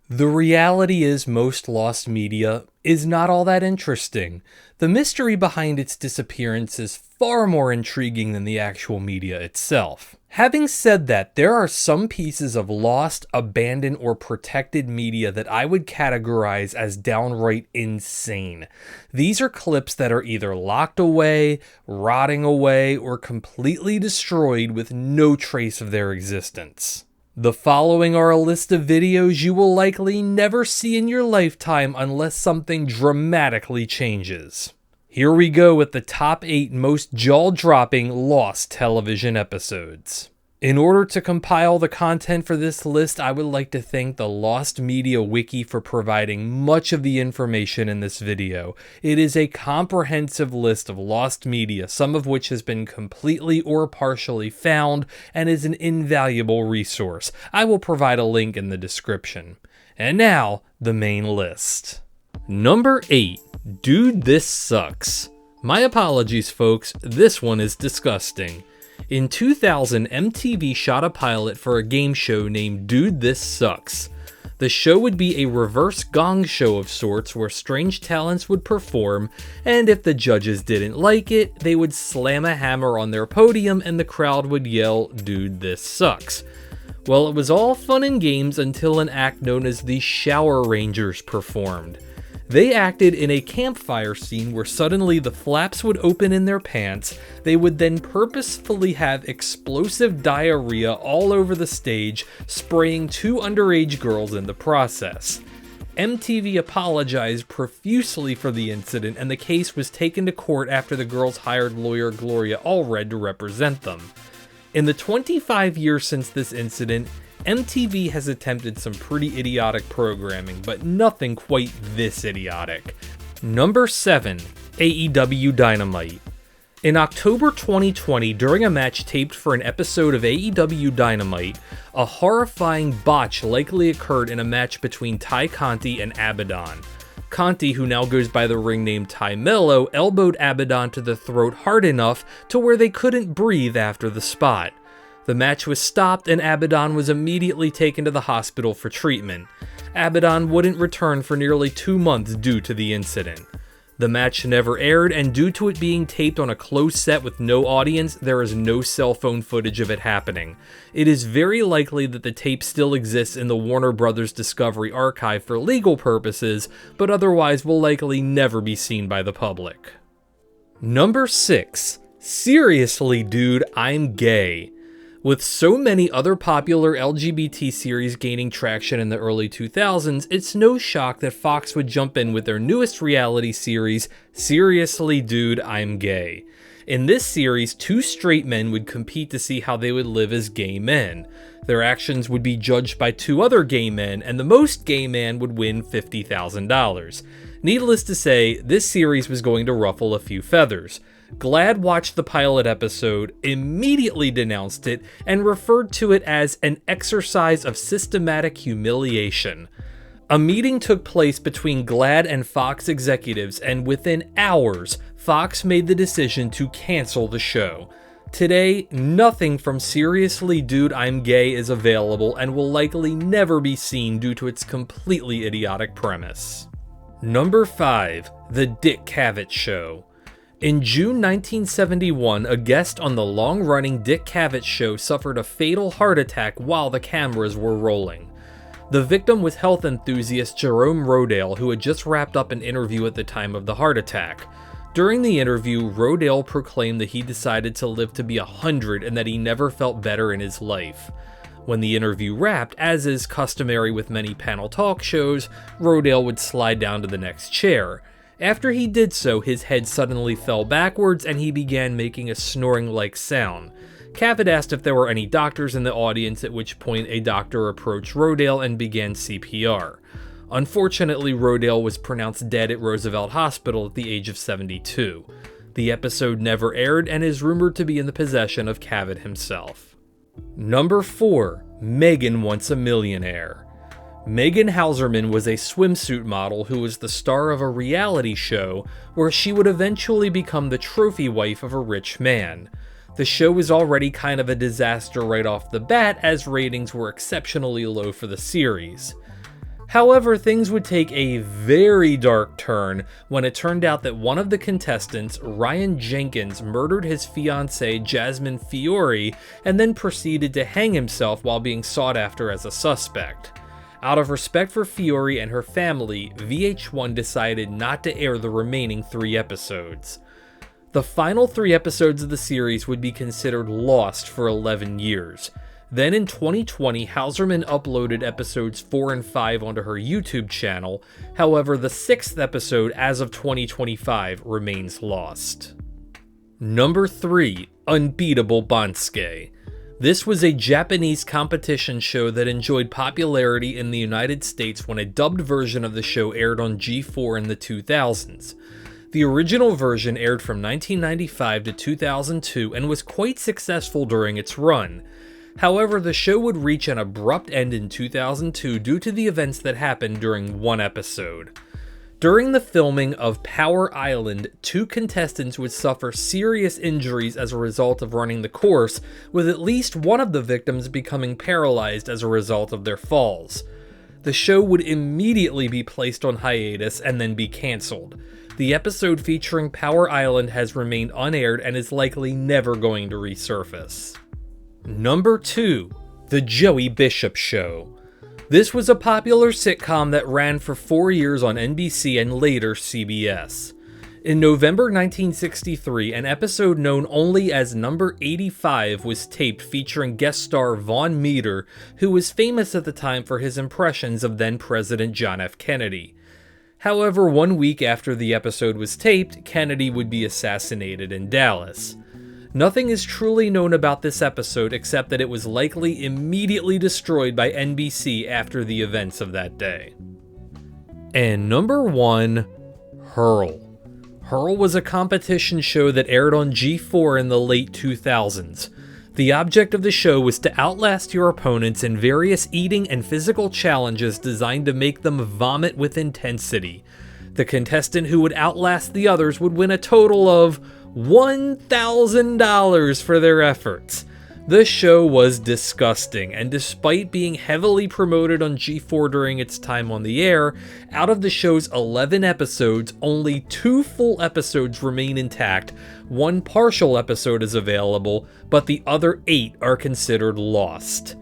The reality is most lost media is not all that interesting. The mystery behind its disappearance is far more intriguing than the actual media itself. Having said that, there are some pieces of lost, abandoned, or protected media that I would categorize as downright insane. These are clips that are either locked away, rotting away, or completely destroyed with no trace of their existence. The following are a list of videos you will likely never see in your lifetime unless something dramatically changes. Here we go with the top 8 most jaw-dropping lost television episodes. In order to compile the content for this list, I would like to thank the Lost Media Wiki for providing much of the information in this video. It is a comprehensive list of lost media, some of which has been completely or partially found, and is an invaluable resource. I will provide a link in the description. And now, the main list. Number 8. Dude, this sucks. My apologies, folks, this one is disgusting. In 2000, MTV shot a pilot for a game show named Dude, This Sucks. The show would be a reverse gong show of sorts where strange talents would perform, and if the judges didn't like it, they would slam a hammer on their podium and the crowd would yell, "Dude, this sucks." Well, it was all fun and games until an act known as the Shower Rangers performed. They acted in a campfire scene where suddenly the flaps would open in their pants. They would then purposefully have explosive diarrhea all over the stage, spraying 2 underage girls in the process. MTV apologized profusely for the incident, and the case was taken to court after the girls hired lawyer Gloria Allred to represent them. In the 25 years since this incident, MTV has attempted some pretty idiotic programming, but nothing quite this idiotic. Number 7. AEW Dynamite. In October 2020, during a match taped for an episode of AEW Dynamite, a horrifying botch likely occurred in a match between Ty Conti and Abaddon. Conti, who now goes by the ring name Ty Mello, elbowed Abaddon to the throat hard enough to where they couldn't breathe after the spot. The match was stopped and Abaddon was immediately taken to the hospital for treatment. Abaddon wouldn't return for nearly 2 months due to the incident. The match never aired, and due to it being taped on a closed set with no audience, there is no cell phone footage of it happening. It is very likely that the tape still exists in the Warner Bros. Discovery archive for legal purposes, but otherwise will likely never be seen by the public. Number 6. Seriously, dude, I'm gay. With so many other popular LGBT series gaining traction in the early 2000s, it's no shock that Fox would jump in with their newest reality series, Seriously Dude, I'm Gay. In this series, 2 straight men would compete to see how they would live as gay men. Their actions would be judged by 2 other gay men, and the most gay man would win $50,000. Needless to say, this series was going to ruffle a few feathers. GLAAD watched the pilot episode, immediately denounced it, and referred to it as an exercise of systematic humiliation. A meeting took place between GLAAD and Fox executives, and within hours, Fox made the decision to cancel the show. Today, nothing from Seriously Dude, I'm Gay is available and will likely never be seen due to its completely idiotic premise. Number 5. The Dick Cavett Show. In June 1971, a guest on the long-running Dick Cavett Show suffered a fatal heart attack while the cameras were rolling. The victim was health enthusiast Jerome Rodale, who had just wrapped up an interview at the time of the heart attack. During the interview, Rodale proclaimed that he decided to live to be 100 and that he never felt better in his life. When the interview wrapped, as is customary with many panel talk shows, Rodale would slide down to the next chair. After he did so, his head suddenly fell backwards and he began making a snoring-like sound. Cavett asked if there were any doctors in the audience, at which point a doctor approached Rodale and began CPR. Unfortunately, Rodale was pronounced dead at Roosevelt Hospital at the age of 72. The episode never aired and is rumored to be in the possession of Cavett himself. Number 4. Megan Wants a Millionaire. Megan Hauserman was a swimsuit model who was the star of a reality show where she would eventually become the trophy wife of a rich man. The show was already kind of a disaster right off the bat, as ratings were exceptionally low for the series. However, things would take a very dark turn when it turned out that one of the contestants, Ryan Jenkins, murdered his fiancée Jasmine Fiore and then proceeded to hang himself while being sought after as a suspect. Out of respect for Fiore and her family, VH1 decided not to air the remaining 3 episodes. The final 3 episodes of the series would be considered lost for 11 years. Then in 2020, Hauserman uploaded episodes 4 and 5 onto her YouTube channel. However, the 6th episode as of 2025 remains lost. Number 3. Unbeatable Banzuke. This was a Japanese competition show that enjoyed popularity in the United States when a dubbed version of the show aired on G4 in the 2000s. The original version aired from 1995 to 2002 and was quite successful during its run. However, the show would reach an abrupt end in 2002 due to the events that happened during one episode. During the filming of Power Island, 2 contestants would suffer serious injuries as a result of running the course, with at least one of the victims becoming paralyzed as a result of their falls. The show would immediately be placed on hiatus and then be cancelled. The episode featuring Power Island has remained unaired and is likely never going to resurface. Number 2. The Joey Bishop Show. This was a popular sitcom that ran for 4 years on NBC and later CBS. In November 1963, an episode known only as Number 85 was taped featuring guest star Vaughn Meader, who was famous at the time for his impressions of then-President John F. Kennedy. However, 1 week after the episode was taped, Kennedy would be assassinated in Dallas. Nothing is truly known about this episode except that it was likely immediately destroyed by NBC after the events of that day. And number 1, Hurl. Hurl was a competition show that aired on G4 in the late 2000s. The object of the show was to outlast your opponents in various eating and physical challenges designed to make them vomit with intensity. The contestant who would outlast the others would win a total of $1,000 for their efforts. The show was disgusting, and despite being heavily promoted on G4 during its time on the air, out of the show's 11 episodes, only 2 full episodes remain intact, 1 partial episode is available, but the other 8 are considered lost.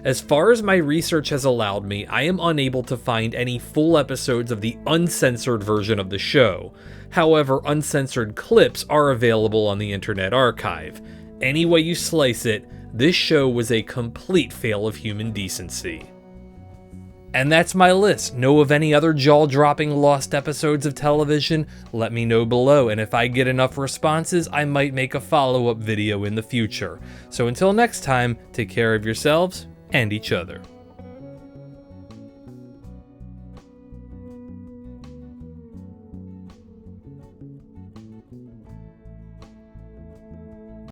As far as my research has allowed me, I am unable to find any full episodes of the uncensored version of the show. However, uncensored clips are available on the Internet Archive. Any way you slice it, this show was a complete fail of human decency. And that's my list. Know of any other jaw-dropping lost episodes of television? Let me know below, and if I get enough responses, I might make a follow-up video in the future. So until next time, take care of yourselves and each other.